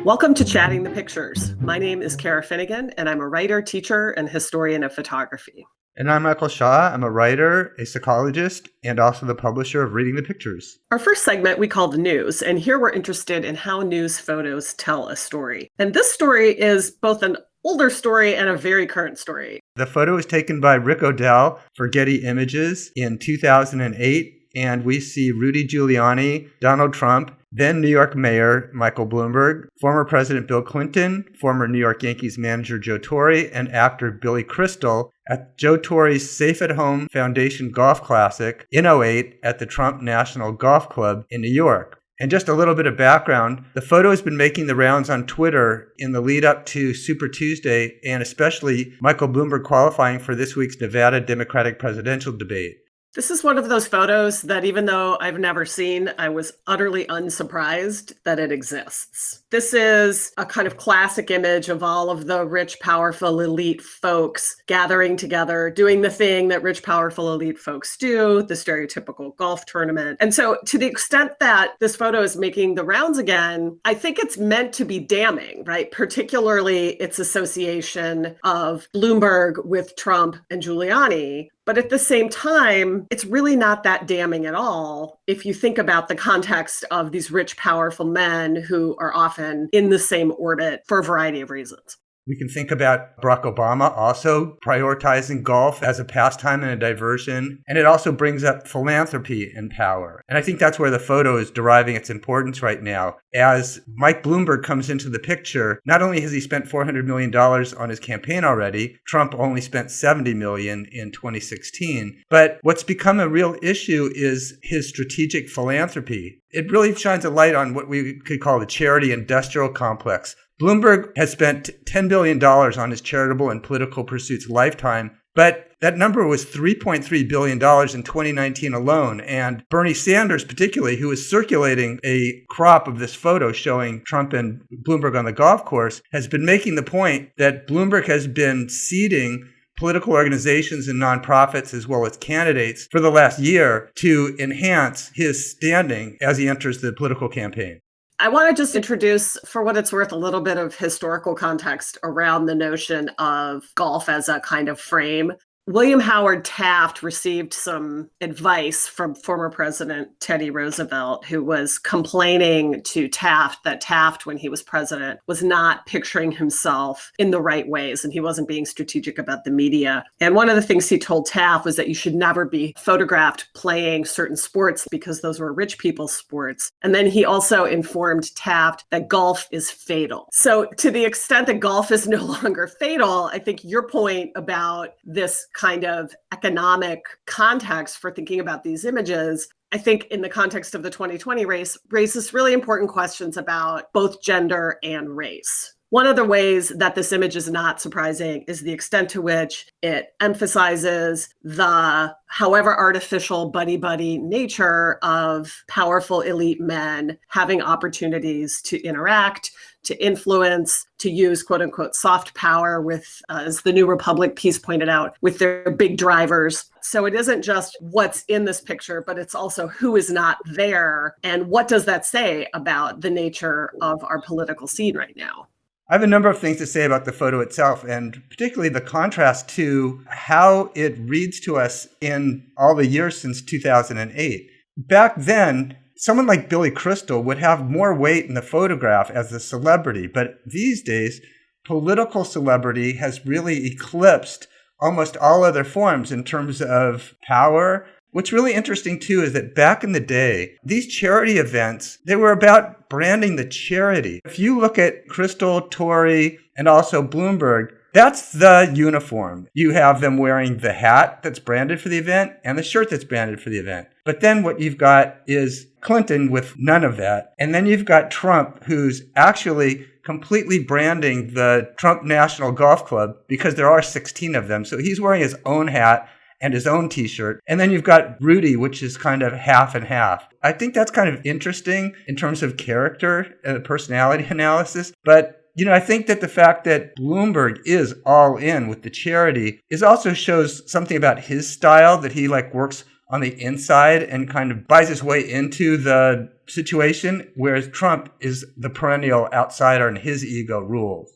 Welcome to Chatting the Pictures. My name is Cara Finnegan, and I'm a writer, teacher, and historian of photography. And I'm Michael Shaw. I'm a writer, a psychologist, and also the publisher of Reading the Pictures. Our first segment we call the news, and here we're interested in how news photos tell a story. And this story is both an older story and a very current story. The photo was taken by Rick O'Dell for Getty Images in 2008, and we see Rudy Giuliani, Donald Trump, then New York Mayor Michael Bloomberg, former President Bill Clinton, former New York Yankees manager Joe Torre, and actor Billy Crystal at Joe Torre's Safe at Home Foundation Golf Classic in '08 at the Trump National Golf Club in New York. And just a little bit of background, the photo has been making the rounds on Twitter in the lead up to Super Tuesday, and especially Michael Bloomberg qualifying for this week's Nevada Democratic presidential debate. This is one of those photos that even though I've never seen, I was utterly unsurprised that it exists. This is a kind of classic image of all of the rich, powerful, elite folks gathering together, doing the thing that rich, powerful, elite folks do, the stereotypical golf tournament. And so to the extent that this photo is making the rounds again, I think it's meant to be damning, right? Particularly its association of Bloomberg with Trump and Giuliani. But at the same time, it's really not that damning at all if you think about the context of these rich, powerful men who are often in the same orbit for a variety of reasons. We can think about Barack Obama also prioritizing golf as a pastime and a diversion. And it also brings up philanthropy and power. And I think that's where the photo is deriving its importance right now. As Mike Bloomberg comes into the picture, not only has he spent $400 million on his campaign already, Trump only spent $70 million in 2016. But what's become a real issue is his strategic philanthropy. It really shines a light on what we could call the charity industrial complex. Bloomberg has spent $10 billion on his charitable and political pursuits lifetime, but that number was $3.3 billion in 2019 alone. And Bernie Sanders, particularly, who is circulating a crop of this photo showing Trump and Bloomberg on the golf course, has been making the point that Bloomberg has been seeding political organizations and nonprofits as well as candidates for the last year to enhance his standing as he enters the political campaign. I want to just introduce, for what it's worth, a little bit of historical context around the notion of golf as a kind of frame. William Howard Taft received some advice from former President Teddy Roosevelt, who was complaining to Taft that Taft, when he was president, was not picturing himself in the right ways and he wasn't being strategic about the media. And one of the things he told Taft was that you should never be photographed playing certain sports because those were rich people's sports. And then he also informed Taft that golf is fatal. So to the extent that golf is no longer fatal, I think your point about this kind of economic context for thinking about these images, I think in the context of the 2020 race, raises really important questions about both gender and race. One of the ways that this image is not surprising is the extent to which it emphasizes the, however artificial, buddy-buddy nature of powerful elite men having opportunities to interact, to influence, to use quote-unquote soft power with, as the New Republic piece pointed out, with their big drivers. So it isn't just what's in this picture, but it's also who is not there and what does that say about the nature of our political scene right now. I have a number of things to say about the photo itself, and particularly the contrast to how it reads to us in all the years since 2008. Back then, someone like Billy Crystal would have more weight in the photograph as a celebrity, but these days, political celebrity has really eclipsed almost all other forms in terms of power. What's really interesting, too, is that back in the day, these charity events, they were about branding the charity. If you look at Crystal, Torre, and also Bloomberg, that's the uniform. You have them wearing the hat that's branded for the event and the shirt that's branded for the event. But then what you've got is Clinton with none of that. And then you've got Trump, who's actually completely branding the Trump National Golf Club because there are 16 of them. So he's wearing his own hat and his own t-shirt. And then you've got Rudy, which is kind of half and half. I think that's kind of interesting in terms of character, personality analysis. But, I think that the fact that Bloomberg is all in with the charity also shows something about his style, that he works on the inside and kind of buys his way into the situation, whereas Trump is the perennial outsider and his ego rules.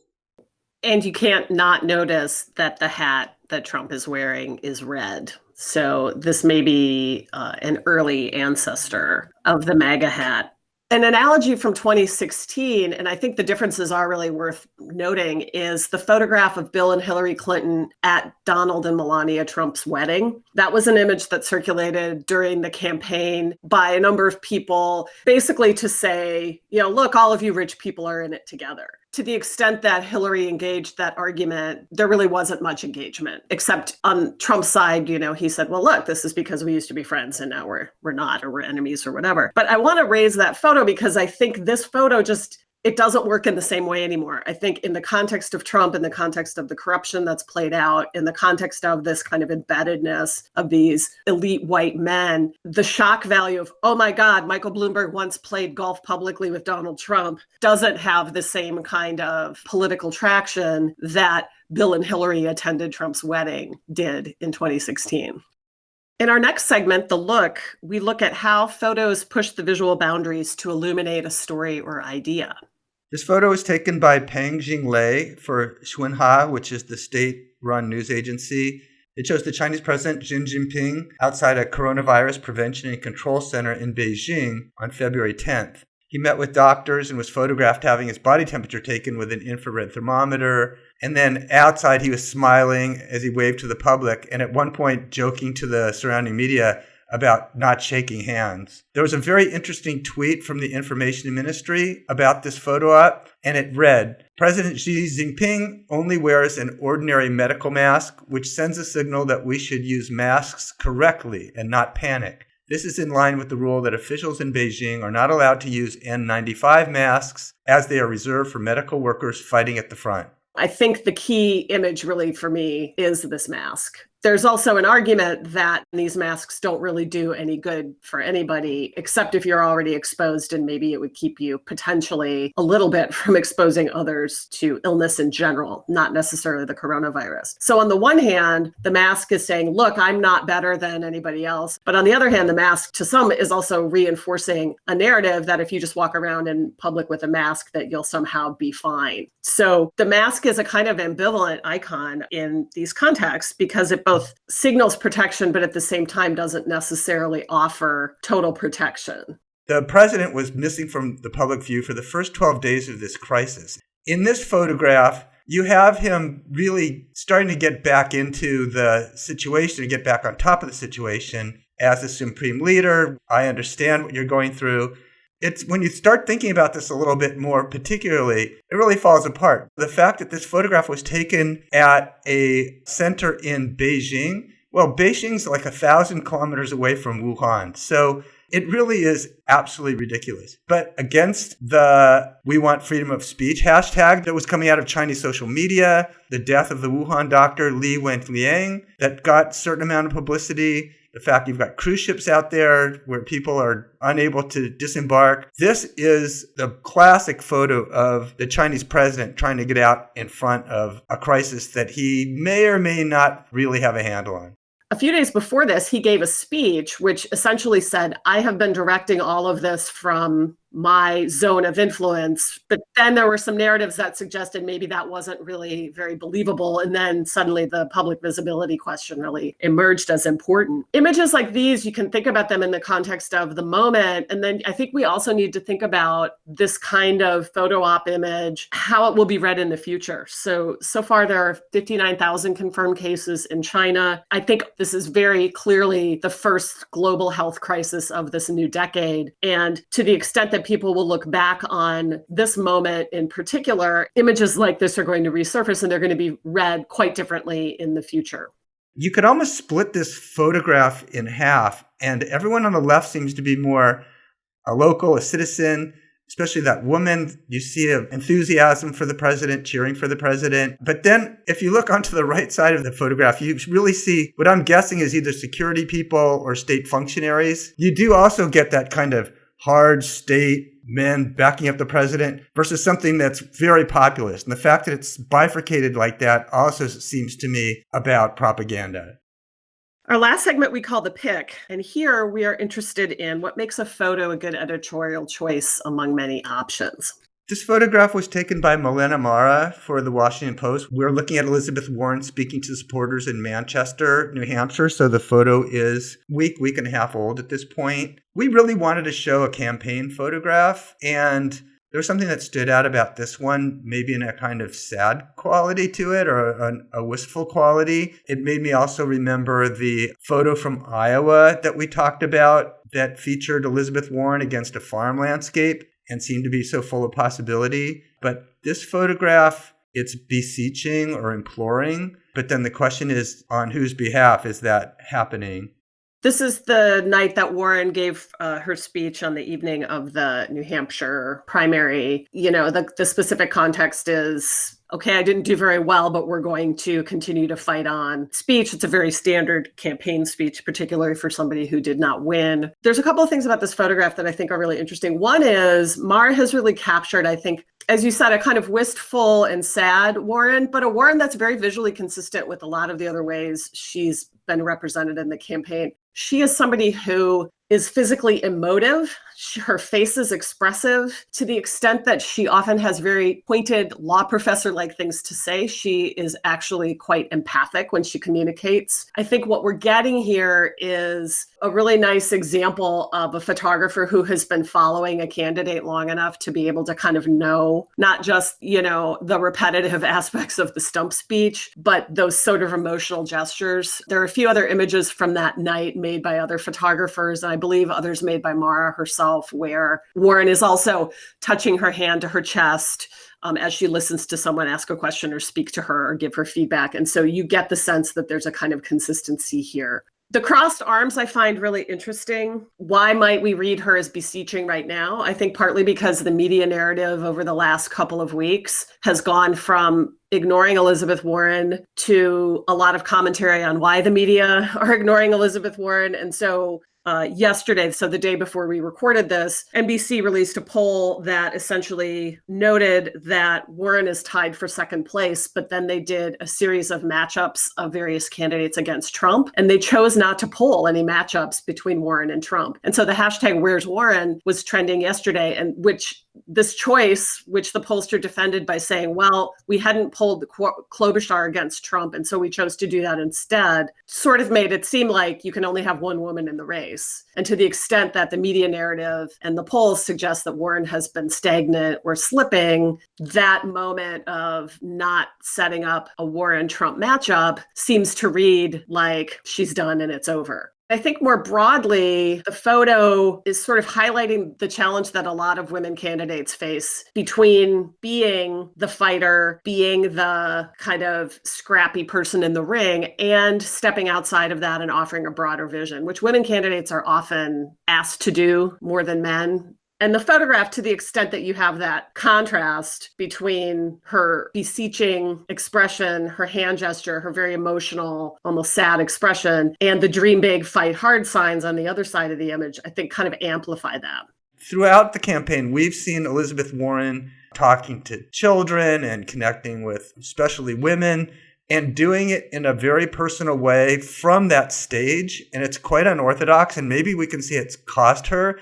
And you can't not notice that the hat that Trump is wearing is red. So this may be an early ancestor of the MAGA hat. An analogy from 2016, and I think the differences are really worth noting, is the photograph of Bill and Hillary Clinton at Donald and Melania Trump's wedding. That was an image that circulated during the campaign by a number of people, basically to say, look, all of you rich people are in it together. To the extent that Hillary engaged that argument, there really wasn't much engagement, except on Trump's side, he said, well, look, this is because we used to be friends and now we're not, or we're enemies or whatever. But I want to raise that photo because I think this photo it doesn't work in the same way anymore. I think in the context of Trump, in the context of the corruption that's played out, in the context of this kind of embeddedness of these elite white men, the shock value of, oh my God, Michael Bloomberg once played golf publicly with Donald Trump doesn't have the same kind of political traction that Bill and Hillary attended Trump's wedding did in 2016. In our next segment, The Look, we look at how photos push the visual boundaries to illuminate a story or idea. This photo was taken by Peng Xinglei for Xinhua, which is the state-run news agency. It shows the Chinese President Xi Jinping outside a coronavirus prevention and control center in Beijing on February 10th. He met with doctors and was photographed having his body temperature taken with an infrared thermometer. And then outside, he was smiling as he waved to the public and at one point joking to the surrounding media about not shaking hands. There was a very interesting tweet from the Information Ministry about this photo op, and it read, President Xi Jinping only wears an ordinary medical mask, which sends a signal that we should use masks correctly and not panic. This is in line with the rule that officials in Beijing are not allowed to use N95 masks as they are reserved for medical workers fighting at the front. I think the key image really for me is this mask. There's also an argument that these masks don't really do any good for anybody, except if you're already exposed, and maybe it would keep you potentially a little bit from exposing others to illness in general, not necessarily the coronavirus. So on the one hand, the mask is saying, look, I'm not better than anybody else. But on the other hand, the mask to some is also reinforcing a narrative that if you just walk around in public with a mask, that you'll somehow be fine. So the mask is a kind of ambivalent icon in these contexts because it both signals protection, but at the same time doesn't necessarily offer total protection. The president was missing from the public view for the first 12 days of this crisis. In this photograph, you have him really starting to get back into the situation, to get back on top of the situation as the supreme leader. I understand what you're going through. It's when you start thinking about this a little bit more particularly, it really falls apart. The fact that this photograph was taken at a center in Beijing, well, Beijing's like 1,000 kilometers away from Wuhan. So it really is absolutely ridiculous. But against the "we want freedom of speech" hashtag that was coming out of Chinese social media, the death of the Wuhan doctor Li Wenliang that got a certain amount of publicity, the fact you've got cruise ships out there where people are unable to disembark. This is the classic photo of the Chinese president trying to get out in front of a crisis that he may or may not really have a handle on. A few days before this, he gave a speech which essentially said, I have been directing all of this from my zone of influence. But then there were some narratives that suggested maybe that wasn't really very believable. And then suddenly the public visibility question really emerged as important. Images like these, you can think about them in the context of the moment. And then I think we also need to think about this kind of photo op image, how it will be read in the future. So far there are 59,000 confirmed cases in China. I think this is very clearly the first global health crisis of this new decade. And to the extent that people will look back on this moment in particular, images like this are going to resurface and they're going to be read quite differently in the future. You could almost split this photograph in half, and everyone on the left seems to be more a local, a citizen, especially that woman. You see an enthusiasm for the president, cheering for the president. But then if you look onto the right side of the photograph, you really see what I'm guessing is either security people or state functionaries. You do also get that kind of hard state men backing up the president versus something that's very populist. And the fact that it's bifurcated like that also seems to me about propaganda. Our last segment we call the pick, and here we are interested in what makes a photo a good editorial choice among many options. This photograph was taken by Milena Mara for the Washington Post. We're looking at Elizabeth Warren speaking to supporters in Manchester, New Hampshire. So the photo is week and a half old at this point. We really wanted to show a campaign photograph, and there was something that stood out about this one, maybe in a kind of sad quality to it or a wistful quality. It made me also remember the photo from Iowa that we talked about that featured Elizabeth Warren against a farm landscape and seemed to be so full of possibility. But this photograph, it's beseeching or imploring. But then the question is, on whose behalf is that happening? This is the night that Warren gave her speech on the evening of the New Hampshire primary. You know, the specific context is, okay, I didn't do very well, but we're going to continue to fight on speech. It's a very standard campaign speech, particularly for somebody who did not win. There's a couple of things about this photograph that I think are really interesting. One is Mara has really captured, I think, as you said, a kind of wistful and sad Warren, but a Warren that's very visually consistent with a lot of the other ways she's been represented in the campaign. She is somebody who is physically emotive. Her face is expressive to the extent that she often has very pointed law professor-like things to say. She is actually quite empathic when she communicates. I think what we're getting here is a really nice example of a photographer who has been following a candidate long enough to be able to kind of know not just, you know, the repetitive aspects of the stump speech, but those sort of emotional gestures. There are a few other images from that night made by other photographers, and I believe others made by Mara herself, where Warren is also touching her hand to her chest as she listens to someone ask a question or speak to her or give her feedback. And so you get the sense that there's a kind of consistency here. The crossed arms I find really interesting. Why might we read her as beseeching right now? I think partly because the media narrative over the last couple of weeks has gone from ignoring Elizabeth Warren to a lot of commentary on why the media are ignoring Elizabeth Warren. And so yesterday, so the day before we recorded this, NBC released a poll that essentially noted that Warren is tied for second place, but then they did a series of matchups of various candidates against Trump, and they chose not to poll any matchups between Warren and Trump. And so the hashtag Where's Warren was trending yesterday, and which this choice, which the pollster defended by saying, well, we hadn't polled Klobuchar against Trump, and so we chose to do that instead, sort of made it seem like you can only have one woman in the race. And to the extent that the media narrative and the polls suggest that Warren has been stagnant or slipping, that moment of not setting up a Warren-Trump matchup seems to read like she's done and it's over. I think more broadly, the photo is sort of highlighting the challenge that a lot of women candidates face between being the fighter, being the kind of scrappy person in the ring, and stepping outside of that and offering a broader vision, which women candidates are often asked to do more than men. And the photograph, to the extent that you have that contrast between her beseeching expression, her hand gesture, her very emotional, almost sad expression, and the dream big, fight hard signs on the other side of the image, I think kind of amplify that. Throughout the campaign, we've seen Elizabeth Warren talking to children and connecting with especially women and doing it in a very personal way from that stage. And it's quite unorthodox, and maybe we can see it's cost her.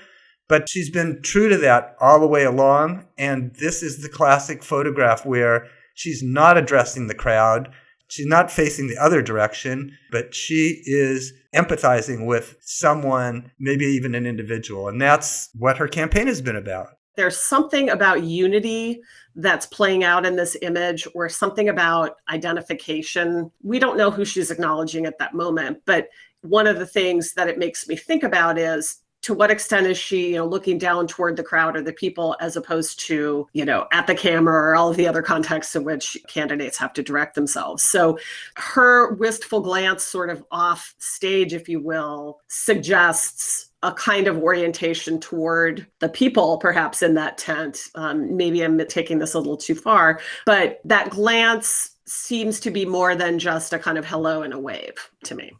But she's been true to that all the way along. And this is the classic photograph where she's not addressing the crowd. She's not facing the other direction, but she is empathizing with someone, maybe even an individual. And that's what her campaign has been about. There's something about unity that's playing out in this image, or something about identification. We don't know who she's acknowledging at that moment, but one of the things that it makes me think about is, to what extent is she, looking down toward the crowd or the people, as opposed to, at the camera or all of the other contexts in which candidates have to direct themselves. So her wistful glance sort of off stage, if you will, suggests a kind of orientation toward the people, perhaps in that tent. Maybe I'm taking this a little too far, but that glance seems to be more than just a kind of hello and a wave to me.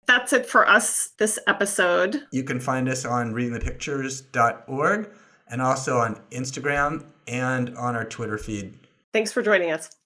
That's it for us this episode. You can find us on readingthepictures.org and also on Instagram and on our Twitter feed. Thanks for joining us.